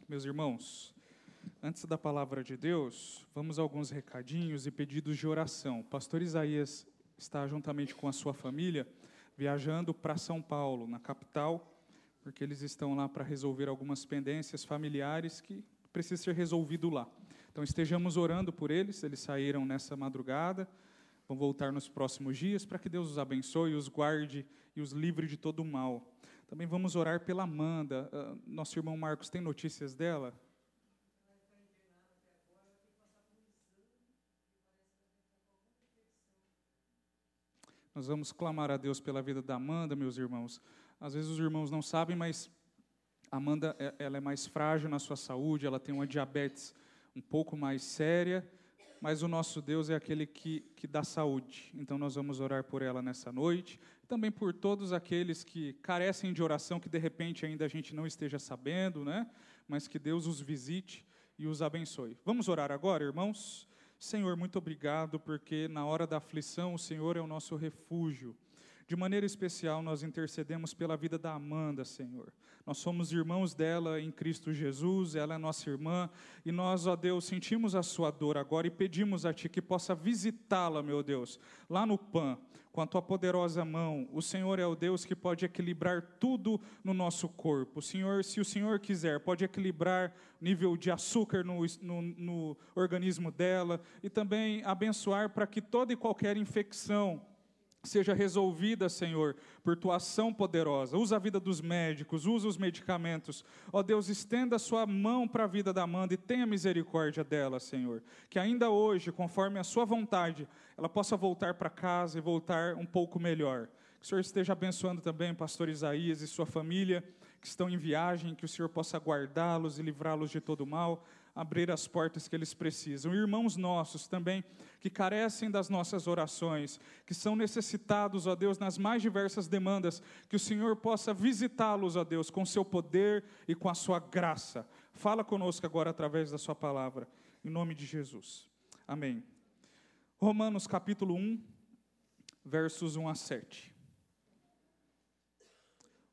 Meus irmãos, antes da palavra de Deus, vamos a alguns recadinhos e pedidos de oração. O pastor Isaías está juntamente com a sua família viajando para São Paulo, na capital, porque eles estão lá para resolver algumas pendências familiares que precisam ser resolvidas lá. Então estejamos orando por eles, eles saíram nessa madrugada, vão voltar nos próximos dias, para que Deus os abençoe, os guarde e os livre de todo o mal. Também vamos orar pela Amanda. Nosso irmão Marcos tem notícias dela? Nós vamos clamar a Deus pela vida da Amanda, meus irmãos. Às vezes os irmãos não sabem, mas a Amanda ela é mais frágil na sua saúde, ela tem uma diabetes um pouco mais séria, mas o nosso Deus é aquele que dá saúde. Então nós vamos orar por ela nessa noite, também por todos aqueles que carecem de oração, que de repente ainda a gente não esteja sabendo, né? Mas que Deus os visite e os abençoe. Vamos orar agora, irmãos? Senhor, muito obrigado, porque na hora da aflição o Senhor é o nosso refúgio. De maneira especial, nós intercedemos pela vida da Amanda, Senhor. Nós somos irmãos dela em Cristo Jesus, ela é nossa irmã, e nós, ó Deus, sentimos a sua dor agora e pedimos a Ti que possa visitá-la, meu Deus, lá no PAN, com a Tua poderosa mão. O Senhor é o Deus que pode equilibrar tudo no nosso corpo. O Senhor, se o Senhor quiser, pode equilibrar o nível de açúcar no organismo dela e também abençoar para que toda e qualquer infecção seja resolvida, Senhor, por Tua ação poderosa. Usa a vida dos médicos, usa os medicamentos. Ó Deus, estenda a Sua mão para a vida da Amanda e tenha misericórdia dela, Senhor. Que ainda hoje, conforme a Sua vontade, ela possa voltar para casa e voltar um pouco melhor. Que o Senhor esteja abençoando também o pastor Isaías e sua família, que estão em viagem, que o Senhor possa guardá-los e livrá-los de todo mal, abrir as portas que eles precisam. Irmãos nossos também, que carecem das nossas orações, que são necessitados, ó Deus, nas mais diversas demandas, que o Senhor possa visitá-los, ó Deus, com seu poder e com a sua graça. Fala conosco agora através da sua palavra, em nome de Jesus. Amém. Romanos capítulo 1, versos 1 a 7.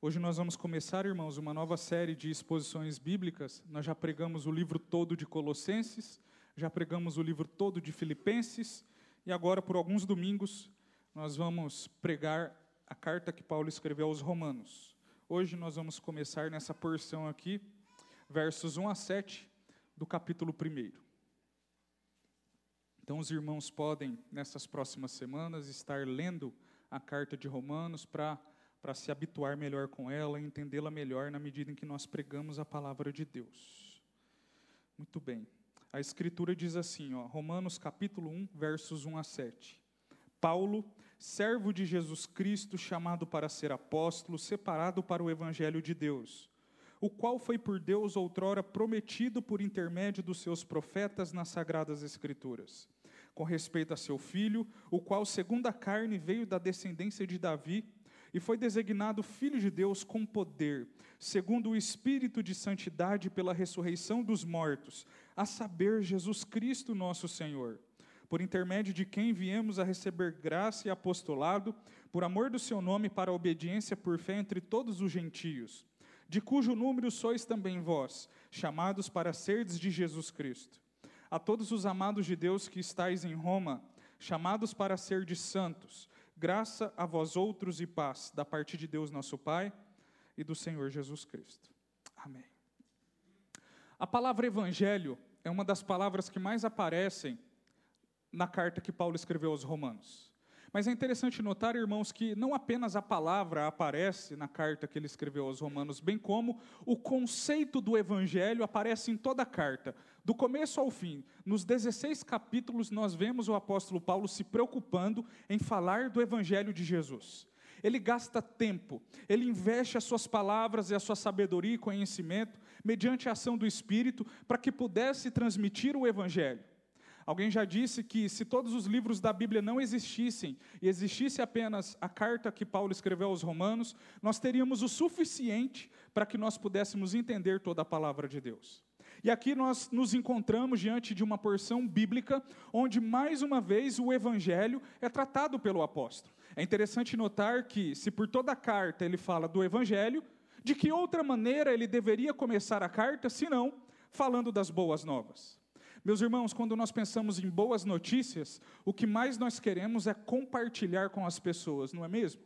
Hoje nós vamos começar, irmãos, uma nova série de exposições bíblicas. Nós já pregamos o livro todo de Colossenses, já pregamos o livro todo de Filipenses, e agora, por alguns domingos, nós vamos pregar a carta que Paulo escreveu aos Romanos. Hoje nós vamos começar nessa porção aqui, versos 1 a 7, do capítulo 1. Então os irmãos podem, nessas próximas semanas, estar lendo a carta de Romanos para se habituar melhor com ela e entendê-la melhor na medida em que nós pregamos a palavra de Deus. Muito bem. A Escritura diz assim, Romanos capítulo 1, versos 1 a 7. Paulo, servo de Jesus Cristo, chamado para ser apóstolo, separado para o Evangelho de Deus, o qual foi por Deus outrora prometido por intermédio dos seus profetas nas Sagradas Escrituras, com respeito a seu filho, o qual, segundo a carne, veio da descendência de Davi, e foi designado Filho de Deus com poder, segundo o Espírito de santidade pela ressurreição dos mortos, a saber, Jesus Cristo nosso Senhor, por intermédio de quem viemos a receber graça e apostolado, por amor do seu nome, para a obediência por fé entre todos os gentios, de cujo número sois também vós, chamados para serdes de Jesus Cristo. A todos os amados de Deus que estáis em Roma, chamados para serdes santos, graça a vós outros e paz, da parte de Deus nosso Pai e do Senhor Jesus Cristo. Amém. A palavra evangelho é uma das palavras que mais aparecem na carta que Paulo escreveu aos Romanos. Mas é interessante notar, irmãos, que não apenas a palavra aparece na carta que ele escreveu aos Romanos, bem como o conceito do evangelho aparece em toda a carta, do começo ao fim. Nos 16 capítulos nós vemos o apóstolo Paulo se preocupando em falar do evangelho de Jesus. Ele gasta tempo, ele investe as suas palavras e a sua sabedoria e conhecimento, mediante a ação do Espírito, para que pudesse transmitir o evangelho. Alguém já disse que se todos os livros da Bíblia não existissem, e existisse apenas a carta que Paulo escreveu aos Romanos, nós teríamos o suficiente para que nós pudéssemos entender toda a palavra de Deus. E aqui nós nos encontramos diante de uma porção bíblica, onde mais uma vez o Evangelho é tratado pelo apóstolo. É interessante notar que, se por toda a carta ele fala do Evangelho, de que outra maneira ele deveria começar a carta, senão falando das boas novas. Meus irmãos, quando nós pensamos em boas notícias, o que mais nós queremos é compartilhar com as pessoas, não é mesmo?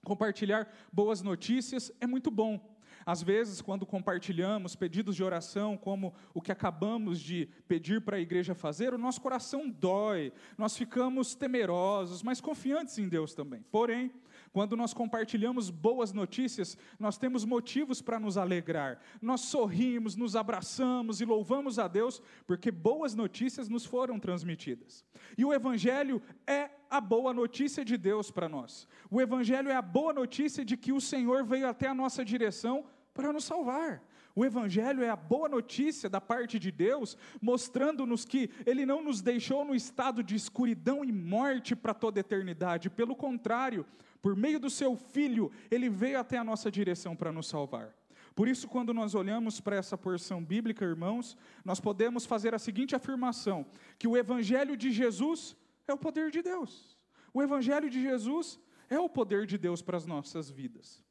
Compartilhar boas notícias é muito bom. Às vezes, quando compartilhamos pedidos de oração, como o que acabamos de pedir para a igreja fazer, o nosso coração dói, nós ficamos temerosos, mas confiantes em Deus também. Porém, quando nós compartilhamos boas notícias, nós temos motivos para nos alegrar. Nós sorrimos, nos abraçamos e louvamos a Deus, porque boas notícias nos foram transmitidas. E o Evangelho é a boa notícia de Deus para nós. O Evangelho é a boa notícia de que o Senhor veio até a nossa direção para nos salvar. O Evangelho é a boa notícia da parte de Deus, mostrando-nos que Ele não nos deixou no estado de escuridão e morte para toda a eternidade. Pelo contrário, por meio do Seu Filho, Ele veio até a nossa direção para nos salvar. Por isso, quando nós olhamos para essa porção bíblica, irmãos, nós podemos fazer a seguinte afirmação, que o Evangelho de Jesus é o poder de Deus. O Evangelho de Jesus é o poder de Deus para as nossas vidas.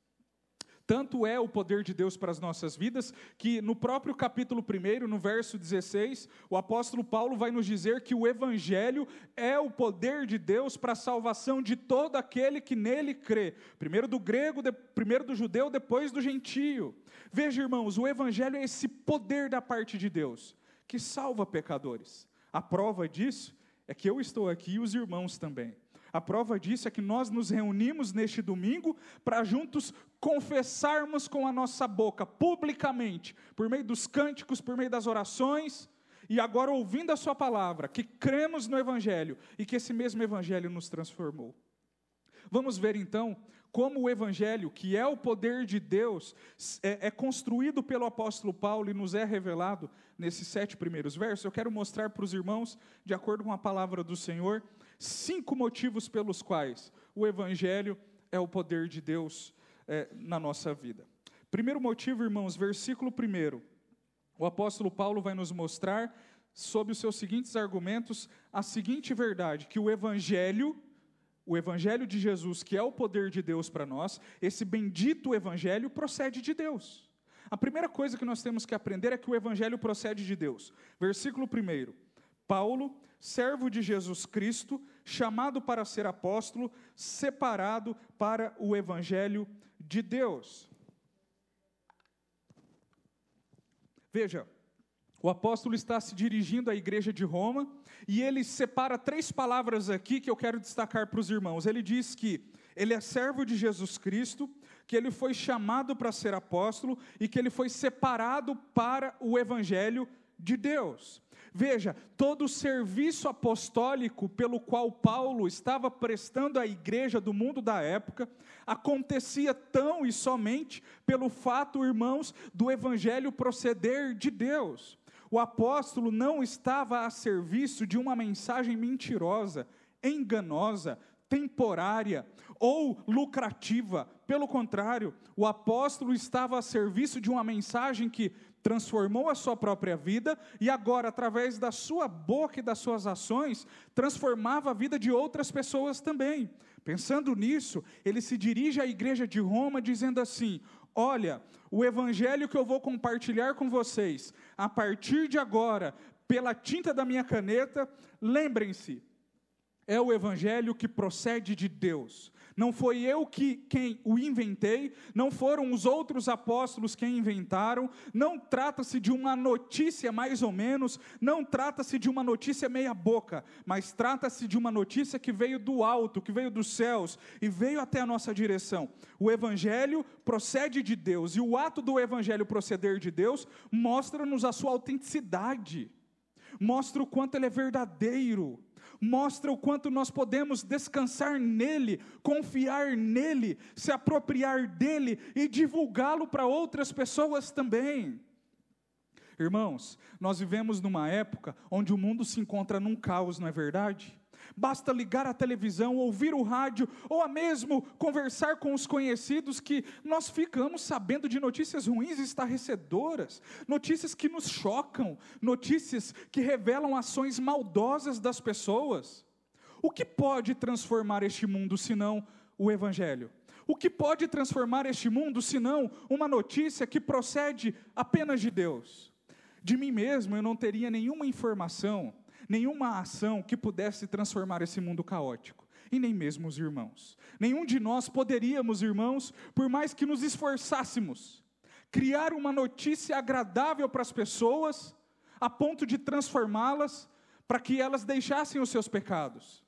Tanto é o poder de Deus para as nossas vidas, que no próprio capítulo 1, no verso 16, o apóstolo Paulo vai nos dizer que o Evangelho é o poder de Deus para a salvação de todo aquele que nele crê. Primeiro do grego, primeiro do judeu, depois do gentio. Veja, irmãos, o Evangelho é esse poder da parte de Deus, que salva pecadores. A prova disso é que eu estou aqui e os irmãos também. A prova disso é que nós nos reunimos neste domingo para juntos confessarmos com a nossa boca, publicamente, por meio dos cânticos, por meio das orações, e agora ouvindo a sua palavra, que cremos no Evangelho e que esse mesmo Evangelho nos transformou. Vamos ver então como o Evangelho, que é o poder de Deus, é construído pelo apóstolo Paulo e nos é revelado nesses 7 primeiros versos. Eu quero mostrar para os irmãos, de acordo com a palavra do Senhor, 5 motivos pelos quais o Evangelho é o poder de Deus na nossa vida. Primeiro motivo, irmãos, versículo 1. O apóstolo Paulo vai nos mostrar, sob os seus seguintes argumentos, a seguinte verdade, que o Evangelho de Jesus, que é o poder de Deus para nós, esse bendito Evangelho procede de Deus. A primeira coisa que nós temos que aprender é que o Evangelho procede de Deus. Versículo 1. Paulo, servo de Jesus Cristo, chamado para ser apóstolo, separado para o Evangelho de Deus. Veja, o apóstolo está se dirigindo à igreja de Roma, e ele separa 3 palavras aqui que eu quero destacar para os irmãos. Ele diz que ele é servo de Jesus Cristo, que ele foi chamado para ser apóstolo, e que ele foi separado para o Evangelho de Deus. Veja, todo o serviço apostólico pelo qual Paulo estava prestando à igreja do mundo da época, acontecia tão e somente pelo fato, irmãos, do Evangelho proceder de Deus. O apóstolo não estava a serviço de uma mensagem mentirosa, enganosa, temporária ou lucrativa. Pelo contrário, o apóstolo estava a serviço de uma mensagem que transformou a sua própria vida e agora, através da sua boca e das suas ações, transformava a vida de outras pessoas também. Pensando nisso, ele se dirige à igreja de Roma dizendo assim: olha, o evangelho que eu vou compartilhar com vocês, a partir de agora, pela tinta da minha caneta, lembrem-se, é o evangelho que procede de Deus. Não foi eu quem o inventei, não foram os outros apóstolos quem inventaram, não trata-se de uma notícia mais ou menos, não trata-se de uma notícia meia boca, mas trata-se de uma notícia que veio do alto, que veio dos céus e veio até a nossa direção. O evangelho procede de Deus, e o ato do evangelho proceder de Deus mostra-nos a sua autenticidade, mostra o quanto ele é verdadeiro, mostra o quanto nós podemos descansar nele, confiar nele, se apropriar dele e divulgá-lo para outras pessoas também. Irmãos, nós vivemos numa época onde o mundo se encontra num caos, não é verdade? Basta ligar a televisão, ouvir o rádio, ou a mesmo conversar com os conhecidos, que nós ficamos sabendo de notícias ruins e estarrecedoras, notícias que nos chocam, notícias que revelam ações maldosas das pessoas. O que pode transformar este mundo, senão o Evangelho? O que pode transformar este mundo, senão uma notícia que procede apenas de Deus? De mim mesmo eu não teria nenhuma informação, nenhuma ação que pudesse transformar esse mundo caótico. E nem mesmo os irmãos. Nenhum de nós poderíamos, irmãos, por mais que nos esforçássemos, criar uma notícia agradável para as pessoas, a ponto de transformá-las, para que elas deixassem os seus pecados.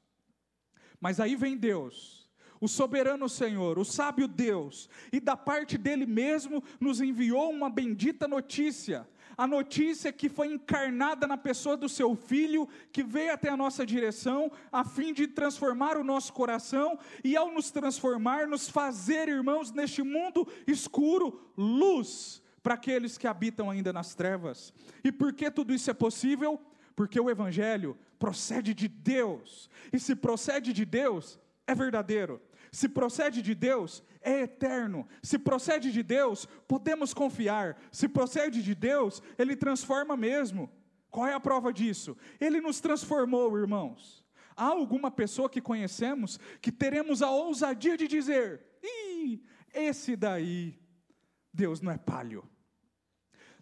Mas aí vem Deus, o soberano Senhor, o sábio Deus, e da parte dele mesmo nos enviou uma bendita notícia, a notícia que foi encarnada na pessoa do seu Filho, que veio até a nossa direção, a fim de transformar o nosso coração, e ao nos transformar, nos fazer, irmãos, neste mundo escuro, luz, para aqueles que habitam ainda nas trevas. E por que tudo isso é possível? Porque o Evangelho procede de Deus, e se procede de Deus, é verdadeiro. Se procede de Deus, é eterno. Se procede de Deus, podemos confiar. Se procede de Deus, Ele transforma mesmo. Qual é a prova disso? Ele nos transformou, irmãos. Há alguma pessoa que conhecemos que teremos a ousadia de dizer: esse daí, Deus não é palho.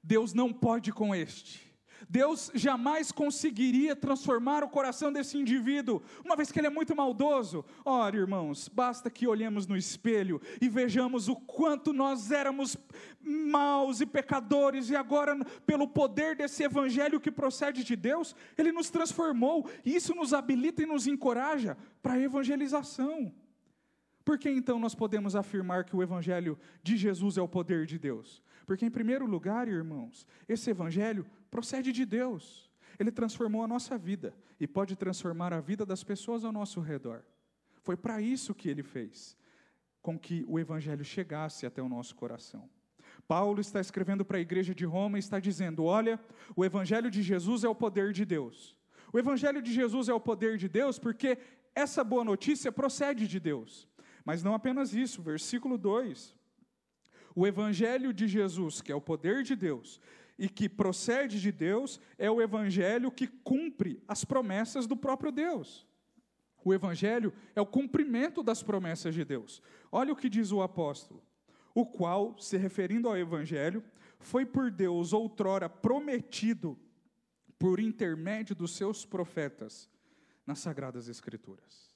Deus não pode com este. Deus jamais conseguiria transformar o coração desse indivíduo, uma vez que ele é muito maldoso. Ora, irmãos, basta que olhemos no espelho e vejamos o quanto nós éramos maus e pecadores, e agora, pelo poder desse Evangelho que procede de Deus, Ele nos transformou, e isso nos habilita e nos encoraja para a evangelização. Por que então nós podemos afirmar que o Evangelho de Jesus é o poder de Deus? Porque, em primeiro lugar, irmãos, esse Evangelho procede de Deus. Ele transformou a nossa vida e pode transformar a vida das pessoas ao nosso redor. Foi para isso que Ele fez, com que o Evangelho chegasse até o nosso coração. Paulo está escrevendo para a igreja de Roma e está dizendo: olha, o Evangelho de Jesus é o poder de Deus. O Evangelho de Jesus é o poder de Deus porque essa boa notícia procede de Deus. Mas não apenas isso, versículo 2. O Evangelho de Jesus, que é o poder de Deus, e que procede de Deus, é o Evangelho que cumpre as promessas do próprio Deus. O Evangelho é o cumprimento das promessas de Deus. Olha o que diz o apóstolo: o qual, se referindo ao Evangelho, foi por Deus outrora prometido por intermédio dos seus profetas nas Sagradas Escrituras.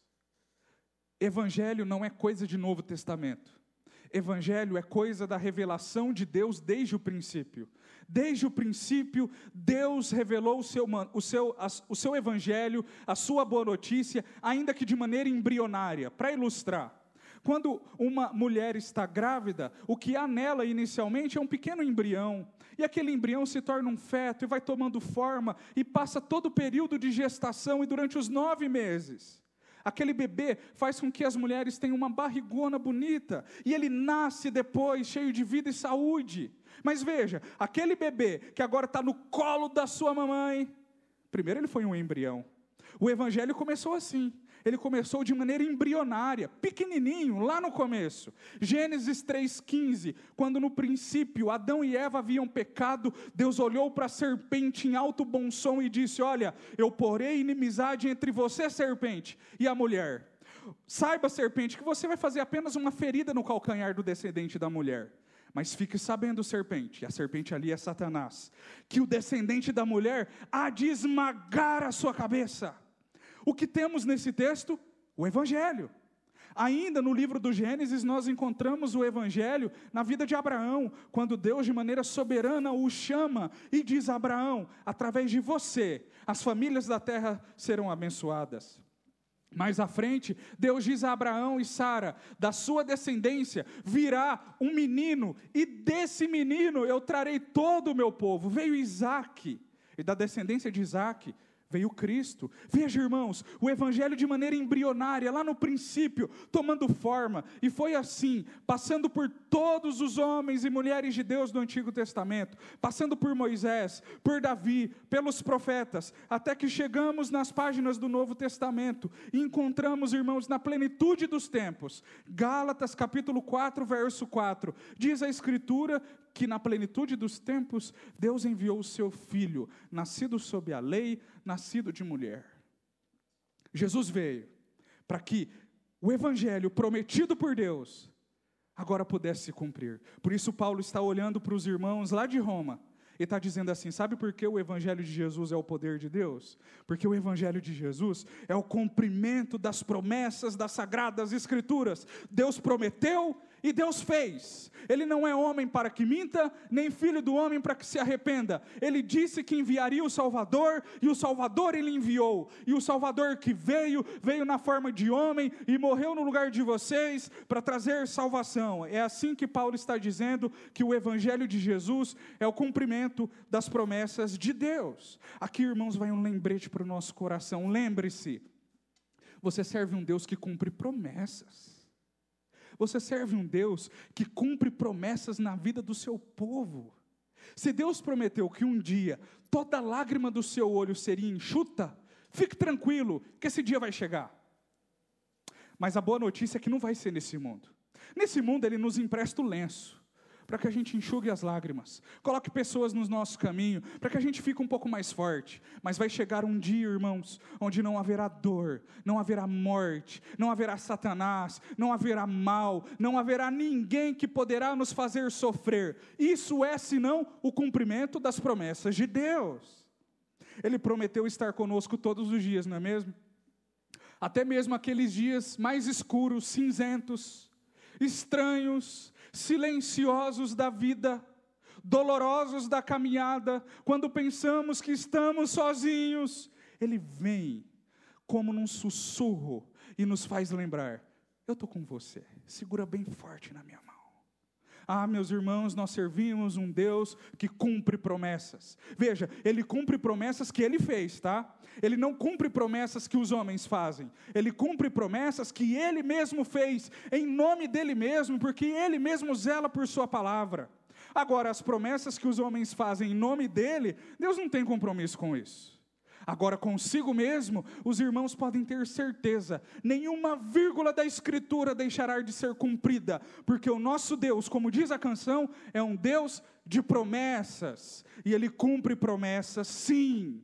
Evangelho não é coisa de Novo Testamento. Evangelho é coisa da revelação de Deus desde o princípio. Desde o princípio, Deus revelou o seu Evangelho, a sua boa notícia, ainda que de maneira embrionária. Para ilustrar, quando uma mulher está grávida, o que há nela inicialmente é um pequeno embrião. E aquele embrião se torna um feto e vai tomando forma e passa todo o período de gestação, e durante os 9 meses... aquele bebê faz com que as mulheres tenham uma barrigona bonita, e ele nasce depois cheio de vida e saúde. Mas veja, aquele bebê que agora está no colo da sua mamãe, primeiro ele foi um embrião. O Evangelho começou assim. Ele começou de maneira embrionária, pequenininho, lá no começo. Gênesis 3,15, quando no princípio Adão e Eva haviam pecado, Deus olhou para a serpente em alto bom som e disse: olha, eu porei inimizade entre você, serpente, e a mulher. Saiba, serpente, que você vai fazer apenas uma ferida no calcanhar do descendente da mulher. Mas fique sabendo, serpente, a serpente ali é Satanás, que o descendente da mulher há de esmagar a sua cabeça. O que temos nesse texto? O Evangelho. Ainda no livro do Gênesis, nós encontramos o Evangelho na vida de Abraão, quando Deus de maneira soberana o chama e diz a Abraão: através de você, as famílias da terra serão abençoadas. Mais à frente, Deus diz a Abraão e Sara: da sua descendência virá um menino, e desse menino eu trarei todo o meu povo. Veio Isaque, e da descendência de Isaque veio Cristo. Veja, irmãos, o Evangelho de maneira embrionária, lá no princípio, tomando forma, e foi assim, passando por todos os homens e mulheres de Deus do Antigo Testamento, passando por Moisés, por Davi, pelos profetas, até que chegamos nas páginas do Novo Testamento, e encontramos, irmãos, na plenitude dos tempos, Gálatas capítulo 4, verso 4, diz a Escritura que na plenitude dos tempos, Deus enviou o seu Filho, nascido sob a lei, nascido de mulher. Jesus veio para que o Evangelho prometido por Deus agora pudesse se cumprir. Por isso Paulo está olhando para os irmãos lá de Roma Ele está dizendo assim, sabe por que o Evangelho de Jesus é o poder de Deus? Porque o Evangelho de Jesus é o cumprimento das promessas das Sagradas Escrituras. Deus prometeu e Deus fez. Ele não é homem para que minta, nem filho do homem para que se arrependa. Ele disse que enviaria o Salvador, e o Salvador ele enviou. E o Salvador que veio na forma de homem, e morreu no lugar de vocês, para trazer salvação. É assim que Paulo está dizendo que o Evangelho de Jesus é o cumprimento das promessas de Deus. Aqui, irmãos, vai um lembrete para o nosso coração. Lembre-se, você serve um Deus que cumpre promessas. Você serve um Deus que cumpre promessas na vida do seu povo. Se Deus prometeu que um dia toda lágrima do seu olho seria enxuta, fique tranquilo, que esse dia vai chegar. Mas a boa notícia é que não vai ser nesse mundo. Nesse mundo Ele nos empresta o lenço, para que a gente enxugue as lágrimas, coloque pessoas no nosso caminho, para que a gente fique um pouco mais forte. Mas vai chegar um dia, irmãos, onde não haverá dor, não haverá morte, não haverá Satanás, não haverá mal, não haverá ninguém que poderá nos fazer sofrer. Isso é, senão, o cumprimento das promessas de Deus. Ele prometeu estar conosco todos os dias, não é mesmo? Até mesmo aqueles dias mais escuros, cinzentos, estranhos, silenciosos da vida, dolorosos da caminhada, quando pensamos que estamos sozinhos, Ele vem como num sussurro e nos faz lembrar, eu estou com você, segura bem forte na minha mão. Ah, meus irmãos, nós servimos um Deus que cumpre promessas. Veja, Ele cumpre promessas que Ele fez, tá? Ele não cumpre promessas que os homens fazem. Ele cumpre promessas que Ele mesmo fez, em nome dEle mesmo, porque Ele mesmo zela por Sua palavra. Agora, as promessas que os homens fazem em nome dEle, Deus não tem compromisso com isso. Agora, consigo mesmo, os irmãos podem ter certeza, nenhuma vírgula da Escritura deixará de ser cumprida, porque o nosso Deus, como diz a canção, é um Deus de promessas, e Ele cumpre promessas, sim.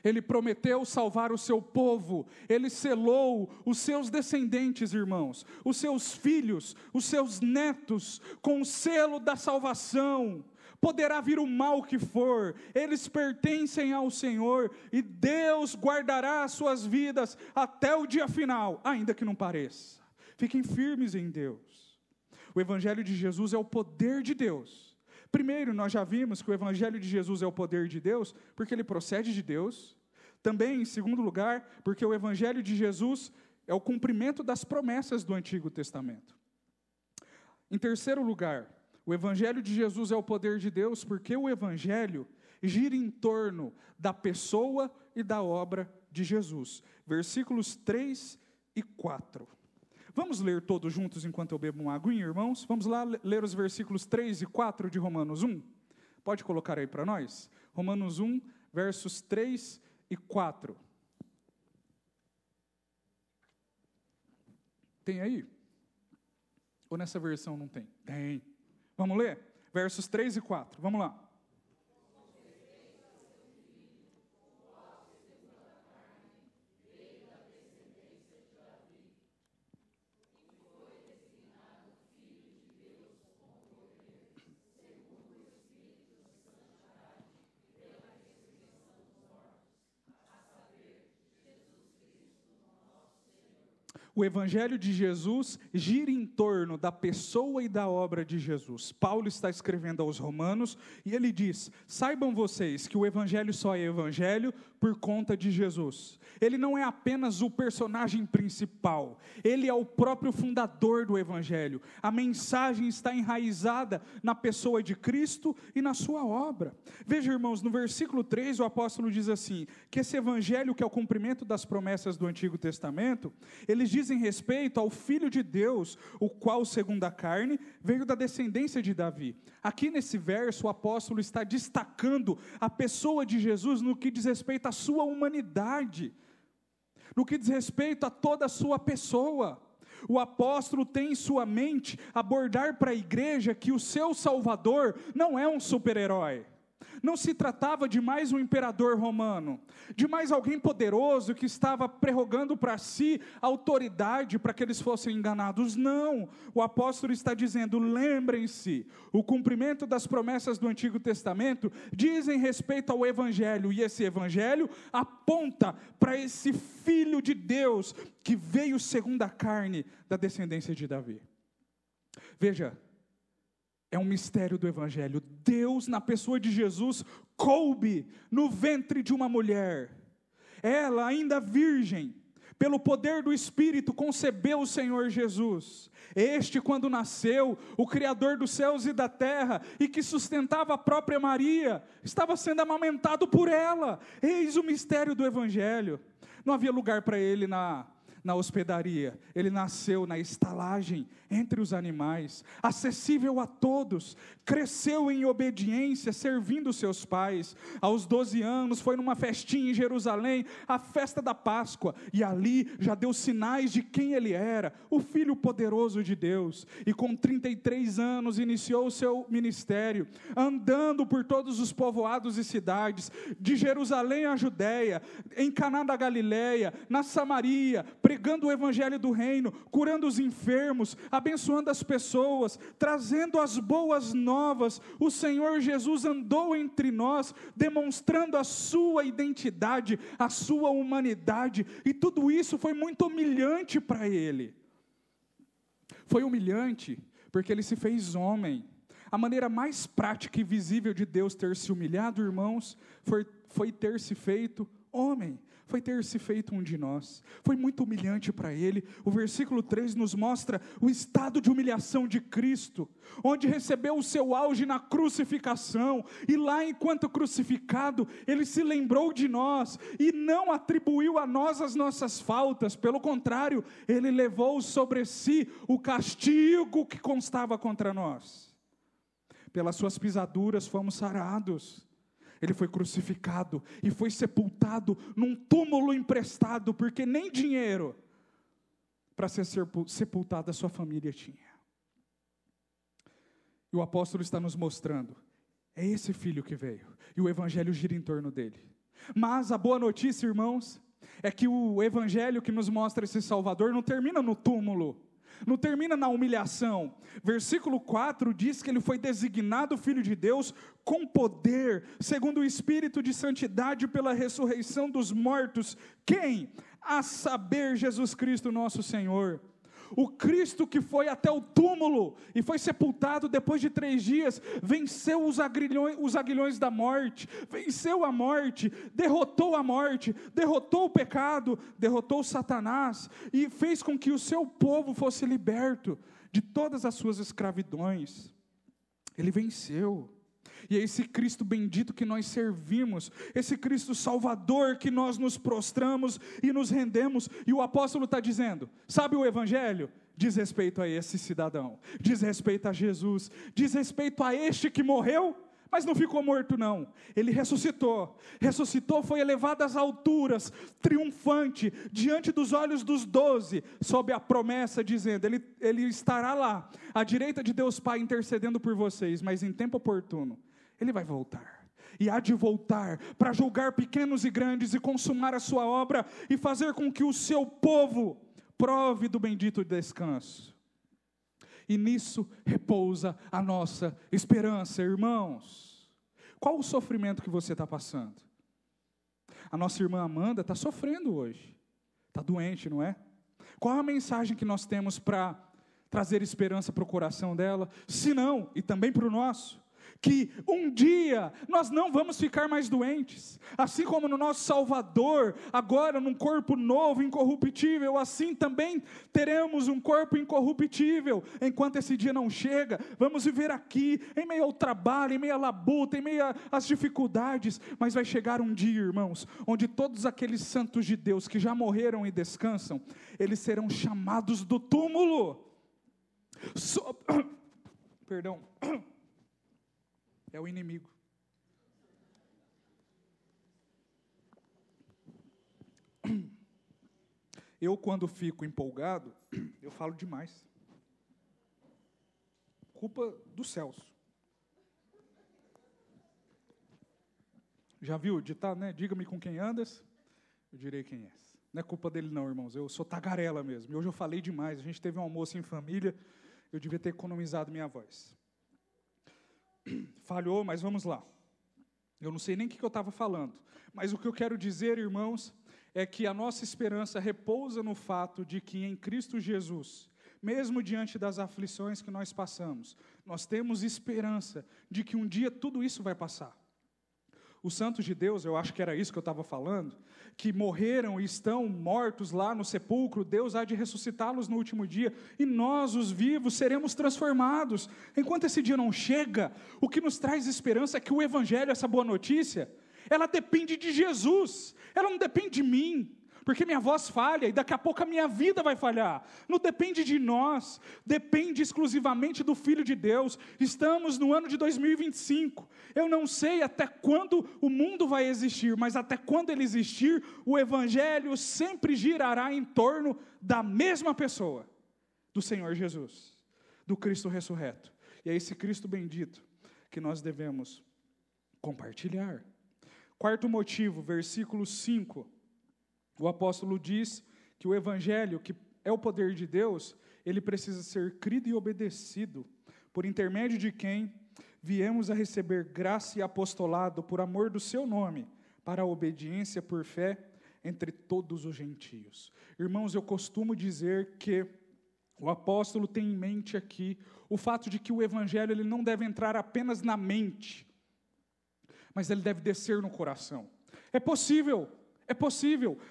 Ele prometeu salvar o seu povo, Ele selou os seus descendentes, irmãos, os seus filhos, os seus netos, com o selo da salvação. Poderá vir o mal que for, eles pertencem ao Senhor, e Deus guardará as suas vidas até o dia final, ainda que não pareça. Fiquem firmes em Deus. O Evangelho de Jesus é o poder de Deus. Primeiro, nós já vimos que o Evangelho de Jesus é o poder de Deus, porque ele procede de Deus. Também, em segundo lugar, porque o Evangelho de Jesus é o cumprimento das promessas do Antigo Testamento. Em terceiro lugar, o Evangelho de Jesus é o poder de Deus, porque o Evangelho gira em torno da pessoa e da obra de Jesus. Versículos 3 e 4. Vamos ler todos juntos enquanto eu bebo uma aguinha, irmãos? Vamos lá ler os versículos 3 e 4 de Romanos 1? Pode colocar aí para nós? Romanos 1, versos 3 e 4. Tem aí? Ou nessa versão não tem? Tem. Vamos ler? Versos 3 e 4, vamos lá. O Evangelho de Jesus gira em torno da pessoa e da obra de Jesus. Paulo está escrevendo aos Romanos e ele diz, saibam vocês que o Evangelho só é Evangelho por conta de Jesus. Ele não é apenas o personagem principal, ele é o próprio fundador do Evangelho. A mensagem está enraizada na pessoa de Cristo e na sua obra. Veja, irmãos, no versículo 3 o apóstolo diz assim, que esse Evangelho, que é o cumprimento das promessas do Antigo Testamento, eles dizem respeito ao Filho de Deus, o qual, segundo a carne, veio da descendência de Davi. Aqui nesse verso, o apóstolo está destacando a pessoa de Jesus no que diz respeito à sua humanidade, no que diz respeito a toda a sua pessoa. O apóstolo tem em sua mente abordar para a igreja que o seu Salvador não é um super-herói, Não se tratava de mais um imperador romano, de mais alguém poderoso que estava prerrogando para si autoridade para que eles fossem enganados. Não, o apóstolo está dizendo, lembrem-se, o cumprimento das promessas do Antigo Testamento dizem respeito ao Evangelho, e esse Evangelho aponta para esse Filho de Deus, que veio segundo a carne da descendência de Davi. Veja, é um mistério do Evangelho. Deus, na pessoa de Jesus, coube no ventre de uma mulher. Ela, ainda virgem, pelo poder do Espírito, concebeu o Senhor Jesus. Este, quando nasceu, o Criador dos céus e da terra, e que sustentava a própria Maria, estava sendo amamentado por ela. Eis o mistério do Evangelho. Não havia lugar para ele na hospedaria. Ele nasceu na estalagem, entre os animais, acessível a todos, cresceu em obediência, servindo seus pais. Aos 12 anos, foi numa festinha em Jerusalém, a festa da Páscoa, e ali já deu sinais de quem ele era, o Filho poderoso de Deus. E com 33 anos, iniciou o seu ministério, andando por todos os povoados e cidades, de Jerusalém à Judéia, em Caná da Galileia, na Samaria, pregando o evangelho do reino, curando os enfermos, abençoando as pessoas, trazendo as boas novas. O Senhor Jesus andou entre nós, demonstrando a sua identidade, a sua humanidade, e tudo isso foi muito humilhante para ele. Foi humilhante porque ele se fez homem. A maneira mais prática e visível de Deus ter se humilhado, irmãos, foi ter se feito homem. Foi ter se feito um de nós. Foi muito humilhante para ele. O versículo 3 nos mostra o estado de humilhação de Cristo, onde recebeu o seu auge na crucificação, e lá, enquanto crucificado, ele se lembrou de nós, e não atribuiu a nós as nossas faltas. Pelo contrário, ele levou sobre si o castigo que constava contra nós. Pelas suas pisaduras fomos sarados. Ele foi crucificado e foi sepultado num túmulo emprestado, porque nem dinheiro para ser sepultado a sua família tinha. E o apóstolo está nos mostrando, é esse filho que veio, e o evangelho gira em torno dele. Mas a boa notícia, irmãos, é que o evangelho que nos mostra esse Salvador não termina no túmulo, não termina na humilhação. Versículo 4 diz que ele foi designado Filho de Deus com poder, segundo o Espírito de santidade, pela ressurreição dos mortos. Quem? A saber, Jesus Cristo nosso Senhor. O Cristo que foi até o túmulo e foi sepultado depois de 3 dias, venceu os aguilhões da morte, venceu a morte, derrotou o pecado, derrotou Satanás, e fez com que o seu povo fosse liberto de todas as suas escravidões. Ele venceu. E é esse Cristo bendito que nós servimos, esse Cristo Salvador que nós nos prostramos e nos rendemos. E o apóstolo está dizendo, sabe o evangelho? Diz respeito a esse cidadão, diz respeito a Jesus, diz respeito a este que morreu, mas não ficou morto não. Ele ressuscitou, foi elevado às alturas, triunfante, diante dos olhos dos 12, sob a promessa dizendo, ele estará lá, à direita de Deus Pai, intercedendo por vocês, mas em tempo oportuno, ele vai voltar. E há de voltar para julgar pequenos e grandes e consumar a sua obra e fazer com que o seu povo prove do bendito descanso. E nisso repousa a nossa esperança, irmãos. Qual o sofrimento que você está passando? A nossa irmã Amanda está sofrendo hoje. Está doente, não é? Qual a mensagem que nós temos para trazer esperança para o coração dela? Se não, e também para o nosso, que um dia nós não vamos ficar mais doentes, assim como no nosso Salvador, agora num corpo novo, incorruptível, assim também teremos um corpo incorruptível. Enquanto esse dia não chega, vamos viver aqui, em meio ao trabalho, em meio à labuta, em meio às dificuldades, mas vai chegar um dia, irmãos, onde todos aqueles santos de Deus que já morreram e descansam, eles serão chamados do túmulo. Perdão. É o inimigo. Eu, quando fico empolgado, eu falo demais. Culpa dos céus. Já viu o ditado, né? Diga-me com quem andas, eu direi quem és. Não é culpa dele não, irmãos, eu sou tagarela mesmo. E hoje eu falei demais, a gente teve um almoço em família, eu devia ter economizado minha voz. Falhou, mas vamos lá. Eu não sei nem o que eu estava falando, mas o que eu quero dizer, irmãos, é que a nossa esperança repousa no fato de que em Cristo Jesus, mesmo diante das aflições que nós passamos, nós temos esperança de que um dia tudo isso vai passar. Os santos de Deus, eu acho que era isso que eu estava falando, que morreram e estão mortos lá no sepulcro, Deus há de ressuscitá-los no último dia, e nós, os vivos, seremos transformados. Enquanto esse dia não chega, o que nos traz esperança é que o Evangelho, essa boa notícia, ela depende de Jesus, ela não depende de mim, porque minha voz falha e daqui a pouco a minha vida vai falhar. Não depende de nós, depende exclusivamente do Filho de Deus. Estamos no ano de 2025. Eu não sei até quando o mundo vai existir, mas até quando ele existir, o Evangelho sempre girará em torno da mesma pessoa, do Senhor Jesus, do Cristo ressurreto. E é esse Cristo bendito que nós devemos compartilhar. Quarto motivo, versículo 5. O apóstolo diz que o Evangelho, que é o poder de Deus, ele precisa ser crido e obedecido, por intermédio de quem viemos a receber graça e apostolado por amor do seu nome, para a obediência por fé entre todos os gentios. Irmãos, eu costumo dizer que o apóstolo tem em mente aqui o fato de que o Evangelho ele não deve entrar apenas na mente, mas ele deve descer no coração. É possível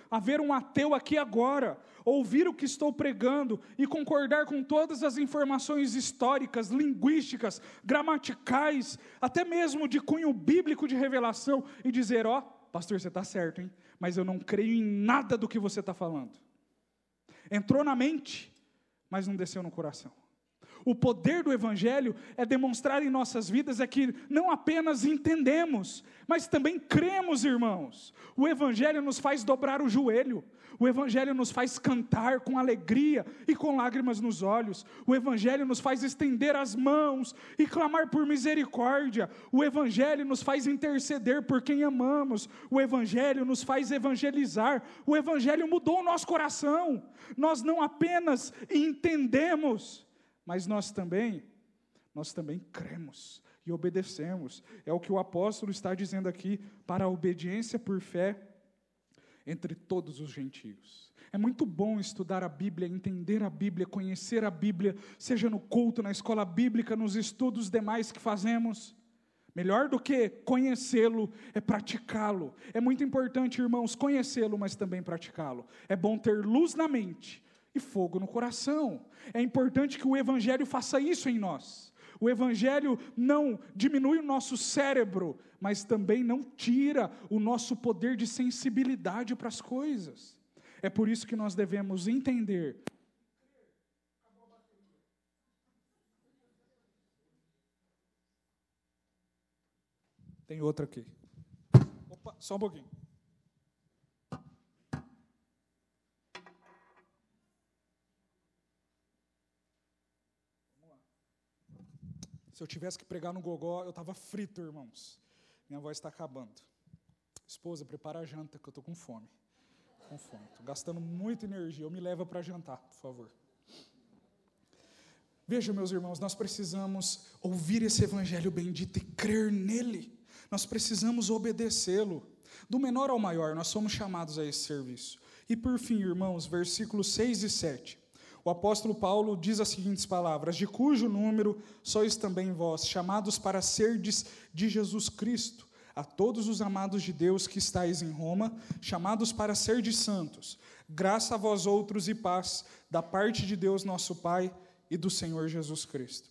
haver um ateu aqui agora, ouvir o que estou pregando e concordar com todas as informações históricas, linguísticas, gramaticais, até mesmo de cunho bíblico de revelação, e dizer, pastor, você está certo, hein? Mas eu não creio em nada do que você está falando. Entrou na mente, mas não desceu no coração. O poder do Evangelho é demonstrar em nossas vidas é que não apenas entendemos, mas também cremos, irmãos. O Evangelho nos faz dobrar o joelho. O Evangelho nos faz cantar com alegria e com lágrimas nos olhos. O Evangelho nos faz estender as mãos e clamar por misericórdia. O Evangelho nos faz interceder por quem amamos. O Evangelho nos faz evangelizar. O Evangelho mudou o nosso coração. Nós não apenas entendemos, mas nós também cremos e obedecemos. É o que o apóstolo está dizendo aqui, para a obediência por fé entre todos os gentios. É muito bom estudar a Bíblia, entender a Bíblia, conhecer a Bíblia, seja no culto, na escola bíblica, nos estudos demais que fazemos. Melhor do que conhecê-lo é praticá-lo. É muito importante, irmãos, conhecê-lo, mas também praticá-lo. É bom ter luz na mente e fogo no coração. É importante que o Evangelho faça isso em nós. O Evangelho não diminui o nosso cérebro, mas também não tira o nosso poder de sensibilidade para as coisas. É por isso que nós devemos entender. Tem outra aqui. Opa, só um pouquinho. Se eu tivesse que pregar no gogó, eu estava frito, irmãos. Minha voz está acabando. Esposa, prepara a janta, que eu estou com fome. Estou gastando muita energia. Eu me leva para jantar, por favor. Veja, meus irmãos, nós precisamos ouvir esse Evangelho bendito e crer nele. Nós precisamos obedecê-lo. Do menor ao maior, nós somos chamados a esse serviço. E por fim, irmãos, versículos 6 e 7. O apóstolo Paulo diz as seguintes palavras: de cujo número sois também vós, chamados para serdes de Jesus Cristo, a todos os amados de Deus que estáis em Roma, chamados para serdes santos, graça a vós outros e paz, da parte de Deus nosso Pai e do Senhor Jesus Cristo.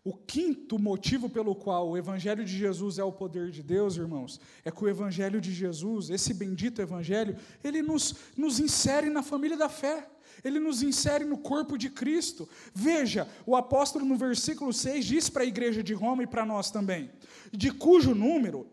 O quinto motivo pelo qual o Evangelho de Jesus é o poder de Deus, irmãos, é que o Evangelho de Jesus, esse bendito Evangelho, ele nos insere na família da fé. Ele nos insere no corpo de Cristo. Veja, o apóstolo no versículo 6 diz para a igreja de Roma e para nós também, de cujo número,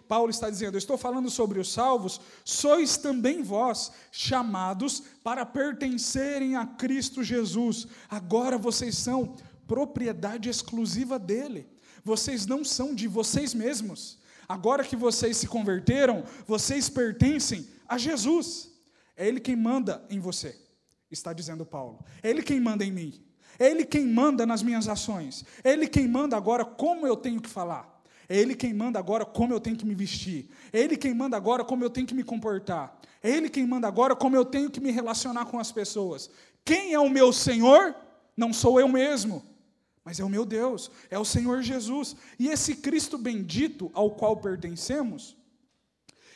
Paulo está dizendo, eu estou falando sobre os salvos, sois também vós chamados para pertencerem a Cristo Jesus. Agora vocês são propriedade exclusiva dele. Vocês não são de vocês mesmos. Agora que vocês se converteram, vocês pertencem a Jesus. É Ele quem manda em você, está dizendo Paulo. É Ele quem manda em mim. É Ele quem manda nas minhas ações. É Ele quem manda agora como eu tenho que falar. É Ele quem manda agora como eu tenho que me vestir. É Ele quem manda agora como eu tenho que me comportar. É Ele quem manda agora como eu tenho que me relacionar com as pessoas. Quem é o meu Senhor? Não sou eu mesmo, mas é o meu Deus, é o Senhor Jesus. E esse Cristo bendito ao qual pertencemos,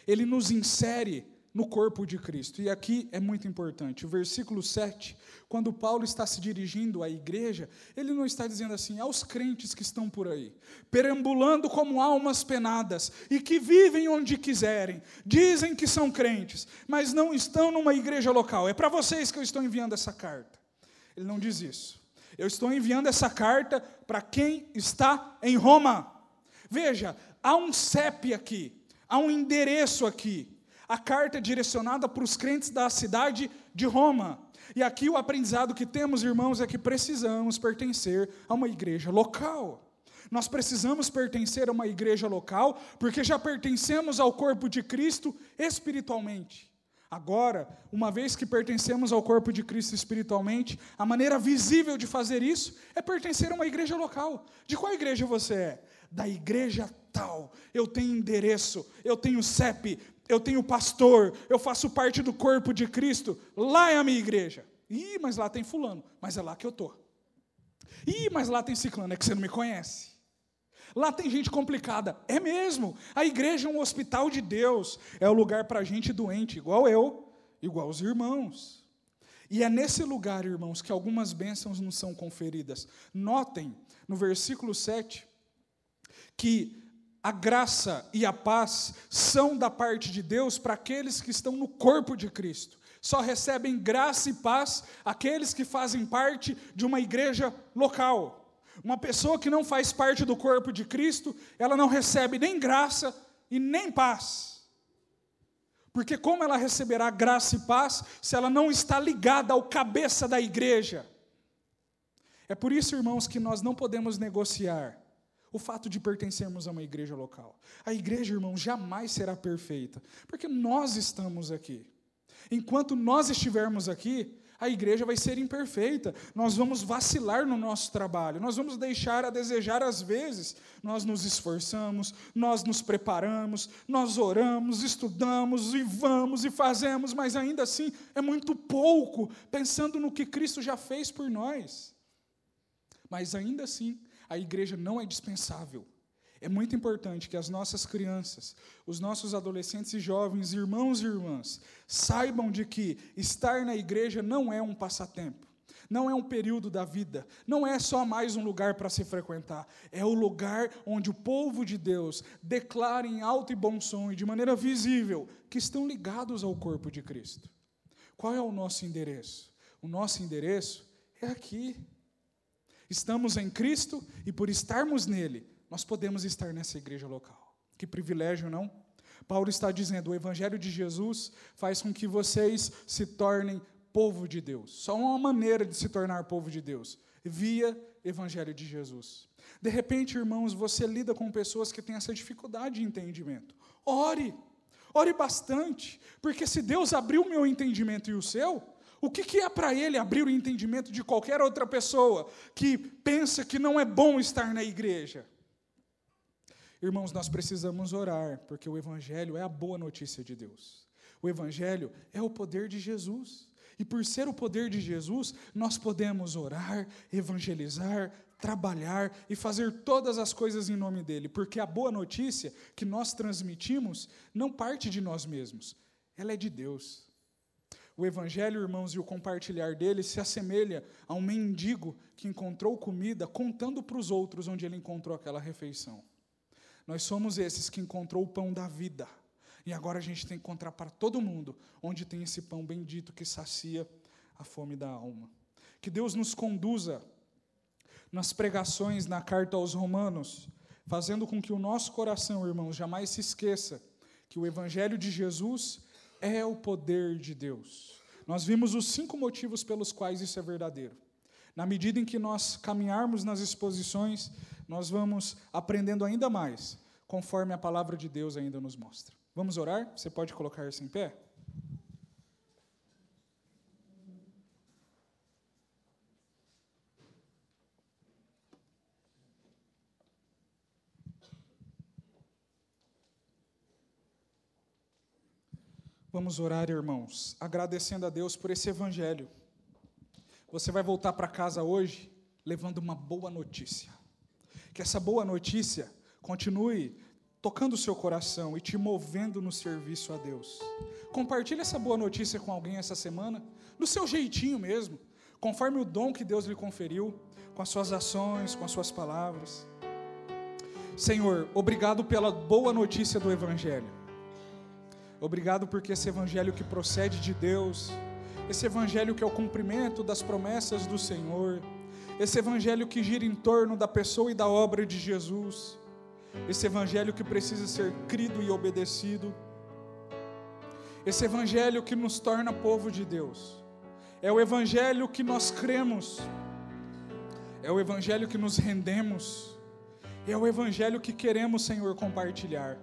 Ele nos insere no corpo de Cristo. E aqui é muito importante, o versículo 7, quando Paulo está se dirigindo à igreja, ele não está dizendo assim, aos crentes que estão por aí, perambulando como almas penadas, e que vivem onde quiserem, dizem que são crentes, mas não estão numa igreja local. É para vocês que eu estou enviando essa carta. Ele não diz isso. Eu estou enviando essa carta para quem está em Roma. Veja, há um CEP aqui, há um endereço aqui. A carta é direcionada para os crentes da cidade de Roma. E aqui o aprendizado que temos, irmãos, é que precisamos pertencer a uma igreja local. Nós precisamos pertencer a uma igreja local, porque já pertencemos ao corpo de Cristo espiritualmente. Agora, uma vez que pertencemos ao corpo de Cristo espiritualmente, a maneira visível de fazer isso é pertencer a uma igreja local. De qual igreja você é? Da igreja tal. Eu tenho endereço, eu tenho CEP, eu tenho pastor, eu faço parte do corpo de Cristo. Lá é a minha igreja. Ih, mas lá tem fulano, mas é lá que eu estou. Ih, mas lá tem ciclano, é que você não me conhece. Lá tem gente complicada. É mesmo. A igreja é um hospital de Deus. É o lugar para gente doente, igual eu, igual os irmãos. E é nesse lugar, irmãos, que algumas bênçãos nos são conferidas. Notem, no versículo 7, que a graça e a paz são da parte de Deus para aqueles que estão no corpo de Cristo. Só recebem graça e paz aqueles que fazem parte de uma igreja local. Uma pessoa que não faz parte do corpo de Cristo, ela não recebe nem graça e nem paz. Porque como ela receberá graça e paz se ela não está ligada ao cabeça da igreja? É por isso, irmãos, que nós não podemos negociar o fato de pertencermos a uma igreja local. A igreja, irmãos, jamais será perfeita, porque nós estamos aqui. Enquanto nós estivermos aqui, a igreja vai ser imperfeita, nós vamos vacilar no nosso trabalho, nós vamos deixar a desejar às vezes. Nós nos esforçamos, nós nos preparamos, nós oramos, estudamos e vamos e fazemos, mas ainda assim é muito pouco, pensando no que Cristo já fez por nós. Mas ainda assim, a igreja não é dispensável. É muito importante que as nossas crianças, os nossos adolescentes e jovens, irmãos e irmãs, saibam de que estar na igreja não é um passatempo, não é um período da vida, não é só mais um lugar para se frequentar, é o lugar onde o povo de Deus declara em alto e bom som e de maneira visível que estão ligados ao corpo de Cristo. Qual é o nosso endereço? O nosso endereço é aqui. Estamos em Cristo e por estarmos nele, nós podemos estar nessa igreja local. Que privilégio, não? Paulo está dizendo, o evangelho de Jesus faz com que vocês se tornem povo de Deus. Só uma maneira de se tornar povo de Deus, via evangelho de Jesus. De repente, irmãos, você lida com pessoas que têm essa dificuldade de entendimento. Ore bastante, porque se Deus abriu o meu entendimento e o seu, o que é para ele abrir o entendimento de qualquer outra pessoa que pensa que não é bom estar na igreja? Irmãos, nós precisamos orar, porque o evangelho é a boa notícia de Deus. O evangelho é o poder de Jesus. E por ser o poder de Jesus, nós podemos orar, evangelizar, trabalhar e fazer todas as coisas em nome dele, porque a boa notícia que nós transmitimos não parte de nós mesmos, ela é de Deus. O evangelho, irmãos, e o compartilhar dele se assemelha a um mendigo que encontrou comida contando para os outros onde ele encontrou aquela refeição. Nós somos esses que encontrou o pão da vida. E agora a gente tem que encontrar para todo mundo onde tem esse pão bendito que sacia a fome da alma. Que Deus nos conduza nas pregações na carta aos Romanos, fazendo com que o nosso coração, irmãos, jamais se esqueça que o evangelho de Jesus é o poder de Deus. Nós vimos os 5 motivos pelos quais isso é verdadeiro. Na medida em que nós caminharmos nas exposições, nós vamos aprendendo ainda mais conforme a palavra de Deus ainda nos mostra. Vamos orar? Você pode colocar-se em pé? Vamos orar, irmãos, agradecendo a Deus por esse evangelho. Você vai voltar para casa hoje levando uma boa notícia. Que essa boa notícia continue tocando o seu coração e te movendo no serviço a Deus. Compartilhe essa boa notícia com alguém essa semana, do seu jeitinho mesmo, conforme o dom que Deus lhe conferiu, com as suas ações, com as suas palavras. Senhor, obrigado pela boa notícia do evangelho. Obrigado porque esse evangelho que procede de Deus, esse evangelho que é o cumprimento das promessas do Senhor, esse evangelho que gira em torno da pessoa e da obra de Jesus, esse evangelho que precisa ser crido e obedecido, esse evangelho que nos torna povo de Deus, é o evangelho que nós cremos, é o evangelho que nos rendemos, é o evangelho que queremos, Senhor, compartilhar.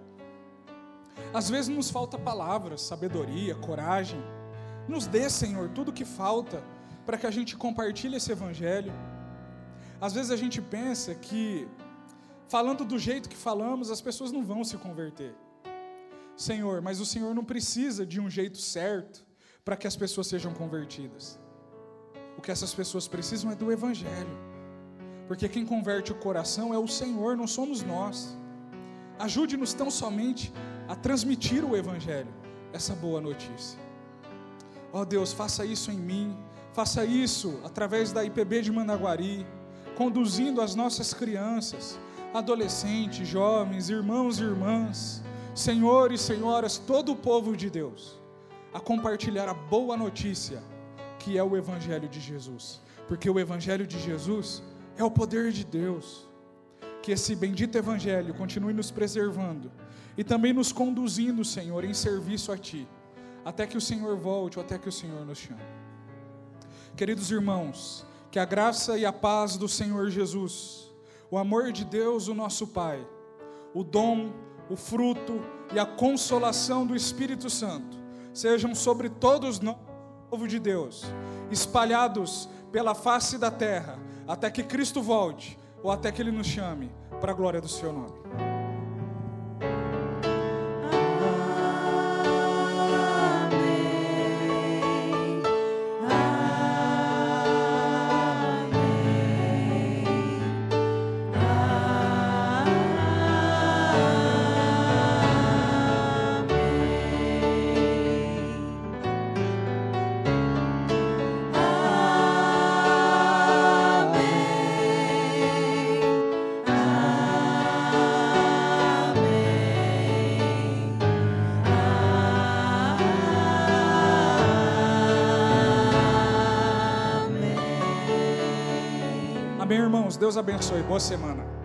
Às vezes nos falta palavras, sabedoria, coragem. Nos dê, Senhor, tudo o que falta para que a gente compartilhe esse evangelho. Às vezes a gente pensa que, falando do jeito que falamos, as pessoas não vão se converter. Senhor, mas o Senhor não precisa de um jeito certo para que as pessoas sejam convertidas. O que essas pessoas precisam é do evangelho. Porque quem converte o coração é o Senhor, não somos nós. Ajude-nos tão somente a transmitir o evangelho, essa boa notícia. Ó Deus, faça isso em mim, faça isso através da IPB de Mandaguari, conduzindo as nossas crianças, adolescentes, jovens, irmãos e irmãs, senhores e senhoras, todo o povo de Deus, a compartilhar a boa notícia, que é o evangelho de Jesus. Porque o evangelho de Jesus é o poder de Deus. Que esse bendito evangelho continue nos preservando e também nos conduzindo, Senhor, em serviço a Ti, até que o Senhor volte ou até que o Senhor nos chame. Queridos irmãos, que a graça e a paz do Senhor Jesus, o amor de Deus, o nosso Pai, o dom, o fruto e a consolação do Espírito Santo sejam sobre todos nós, povo de Deus, espalhados pela face da terra, até que Cristo volte ou até que Ele nos chame para a glória do Seu nome. Amém, irmãos. Deus abençoe. Boa semana.